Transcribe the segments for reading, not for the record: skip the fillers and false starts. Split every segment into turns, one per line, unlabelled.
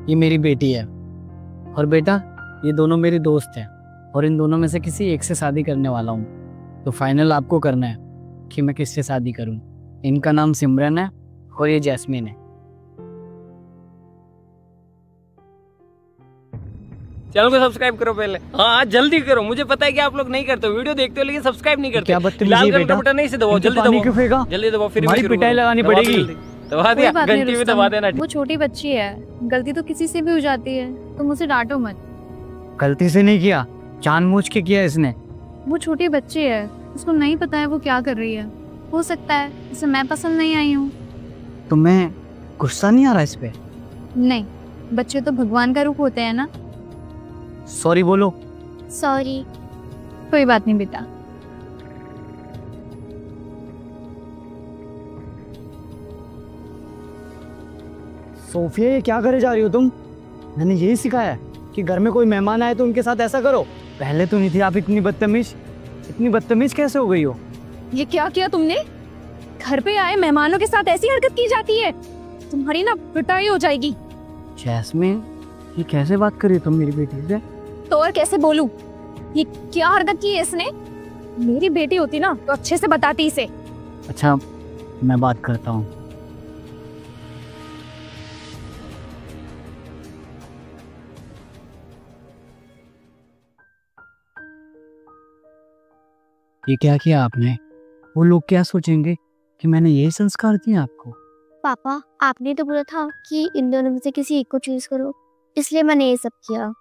ये मेरी बेटी है और बेटा ये दोनों मेरी दोस्त हैं और इन दोनों में से किसी एक से शादी करने वाला हूँ। तो फाइनल आपको करना है कि मैं किससे शादी करूँ। इनका नाम सिमरन है और ये जैस्मिन है।
चैनल को सब्सक्राइब करो पहले। हाँ जल्दी करो, मुझे पता है कि आप लोग नहीं करते हो, वीडियो देखते हो लेकिन सब्सक्राइब नहीं करते।
क्या बदतमीजी है बेटा?
बटन नहीं से दबाओ, जल्दी दबाओ, जल्दी दबाओ, फिर
हमारी पिटाई लगानी पड़ेगी।
दबा दिया, घंटी भी दबा देना।
वो छोटी बच्ची है, गलती तो किसी से भी हो जाती है, तुम उसे डांटो मत।
गलती से नहीं किया, जानबूझ के किया इसने।
वो छोटी बच्ची है, उसको नहीं पता है वो क्या कर रही है। हो सकता है उसे मैं पसंद नहीं आई हूँ।
तुम्हें गुस्सा नहीं आ रहा इस पे?
नहीं, बच्चे तो भगवान का रूप होते हैं ना।
सॉरी बोलो।
सॉरी। कोई बात नहीं बेटा।
सोफिया ये क्या करे जा रही हो तुम? मैंने यही सिखाया कि घर में कोई मेहमान आए तो उनके साथ ऐसा करो। पहले तो नहीं थी आप इतनी बदतमीज। इतनी बदतमीज कैसे हो गई हो?
ये क्या किया तुमने? घर पे आए मेहमानों के साथ ऐसी हरकत की जाती है? तुम्हारी ना पिटाई हो जाएगी।
जैस्मिन ये कैसे बात कर रही हो तुम मेरी बेटी से?
तो और कैसे बोलूं? ये क्या हरकत की है इसने? मेरी बेटी होती ना तो अच्छे से बताती इसे।
अच्छा मैं बात करता हूँ। ये क्या किया आपने? वो लोग क्या सोचेंगे कि मैंने ये संस्कार दिए आपको?
पापा आपने तो बोला था कि इन दोनों में से किसी एक को चूज करो, इसलिए मैंने ये सब किया।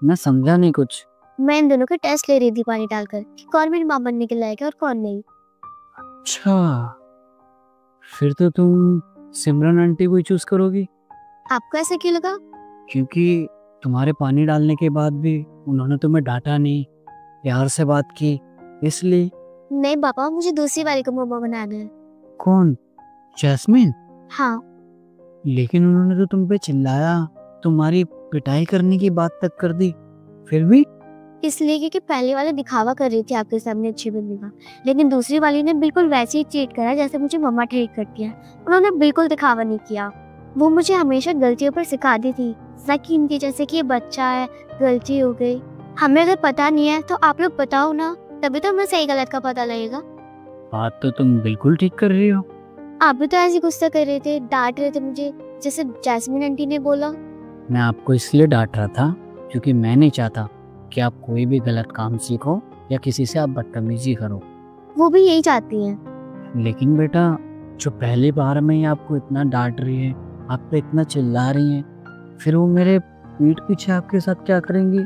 मैं समझा नहीं कुछ।
मैं इन दोनों के टेस्ट ले रही थी पानी डालकर कि कौन मेरी मां बनने के लायक है और कौन नहीं।
अच्छा फिर तो तुम सिमरन आंटी को ही चूज करोगी?
आपको ऐसा क्यों लगा?
क्योंकि तुम्हारे पानी डालने के बाद भी उन्होंने तुम्हें डांटा नहीं, प्यार से बात की, इसलिए।
नहीं पापा, मुझे दूसरी वाली को मम्मा बनाना है।
कौन? जैस्मिन?
हाँ।
लेकिन उन्होंने तो तुम पे चिल्लाया, तुम्हारी पिटाई करने की बात तक कर दी, फिर भी?
इसलिए क्योंकि पहले वाले दिखावा कर रही थी आपके सामने अच्छी बनने का, लेकिन दूसरी वाली ने बिल्कुल वैसे ही ट्रीट करा जैसे मुझे मम्मा ट्रीट करती है। उन्होंने बिल्कुल दिखावा नहीं किया। वो मुझे हमेशा गलतियों पर सिखाती थी, ताकि इनकी जैसे कि ये बच्चा है, गलती हो गई। हमें अगर पता नहीं है तो आप लोग बताओ ना, तभी तो हमें सही गलत का पता लगेगा।
बात तो तुम बिल्कुल ठीक कर रही हो।
आप भी तो ऐसे गुस्सा कर रहे थे, डांट रहे थे मुझे, जैसे जैस्मिन आंटी ने बोला।
मैं आपको इसलिए डांट रहा था क्योंकि मैं नहीं चाहता कि आप कोई भी गलत काम सीखो या किसी से आप बदतमीजी करो।
वो भी यही चाहती हैं।
लेकिन बेटा जो पहली बार में ही आपको इतना डांट रही है, आप पे इतना चिल्ला रही है, फिर वो मेरे पीठ पीछे आपके साथ क्या करेंगी?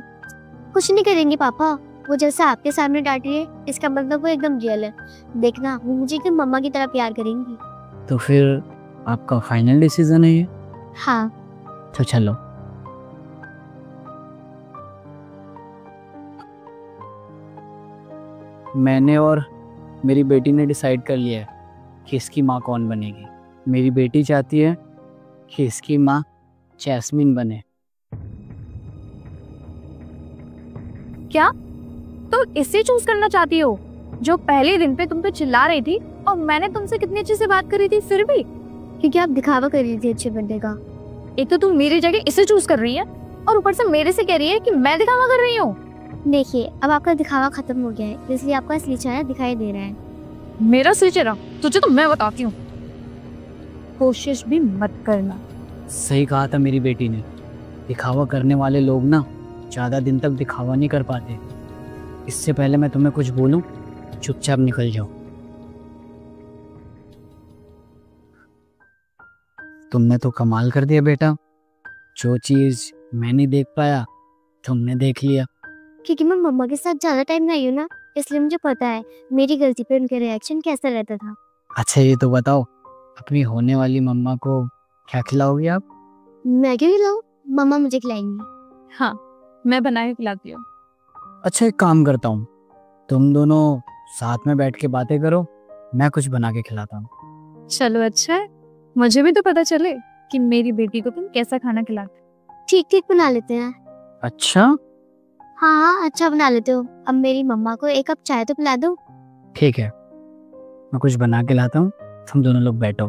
कुछ नहीं करेंगी पापा। वो जैसे आपके सामने डांट रही है, इसका मतलब वो एकदम रियल है। देखना वो मुझे एकदम मम्मा की तरह प्यार करेंगी।
तो फिर आपका फाइनल डिसीजन है ये?
हाँ।
तो चलो। मैंने और मेरी बेटी ने डिसाइड कर लिया है कि इसकी माँ कौन बनेगी। मेरी बेटी चाहती है कि इसकी माँ जैस्मिन बने।
क्या तुम इसे चूज करना चाहती हो जो पहले दिन पे तुम पे चिल्ला रही थी और मैंने तुमसे कितनी अच्छे से बात करी थी फिर भी?
क्योंकि आप दिखावा कर रही थी अच्छे बनने का।
एक तो तुम मेरी जगह इसे चूज कर रही है और ऊपर से मेरे से कह रही है कि मैं दिखावा कर रही हूँ।
देखिए अब आपका दिखावा खत्म हो गया है, इसलिए आपका असली चेहरा दिखाई दे रहा है।
मेरा असली चेहरा तुझे तो मैं बताती हूँ, कोशिश भी मत करना।
सही कहा था मेरी बेटी ने। दिखावा करने वाले लोग ना ज़्यादा दिन तक दिखावा नहीं कर पाते। इससे पहले मैं तुम्हें कुछ बोलूं, चुपचाप निकल जाओ। तुमने तो कमाल कर दिया बेटा। जो चीज़ मैं नहीं देख पाया तुमने देख लिया।
क्योंकि मैं मम्मा के साथ ज्यादा टाइम नहीं हूँ ना, इसलिए मुझे पता है मेरी गलती पे उनके रिएक्शन कैसा रहता था।
अच्छा ये तो बताओ, अपनी होने वाली मम्मा को क्या खिलाओगी आप?
मैं क्यों खिलाऊं? मम्मा मुझे खिलाएंगी।
हाँ मैं बना के खिलाती हूँ।
अच्छा एक काम करता हूँ, तुम दोनों साथ में बैठ के बातें करो, मैं कुछ बना के खिलाता हूँ।
चलो अच्छा है, मुझे भी तो पता चले कि मेरी बेटी को तुम कैसा खाना खिलाते।
ठीक ठीक बना लेते हैं।
अच्छा?
हाँ हाँ अच्छा बना लेते हो। अब मेरी मम्मा को एक कप चाय तो पिला दो।
ठीक है, मैं कुछ बना के लाता हूँ, तुम दोनों लोग बैठो।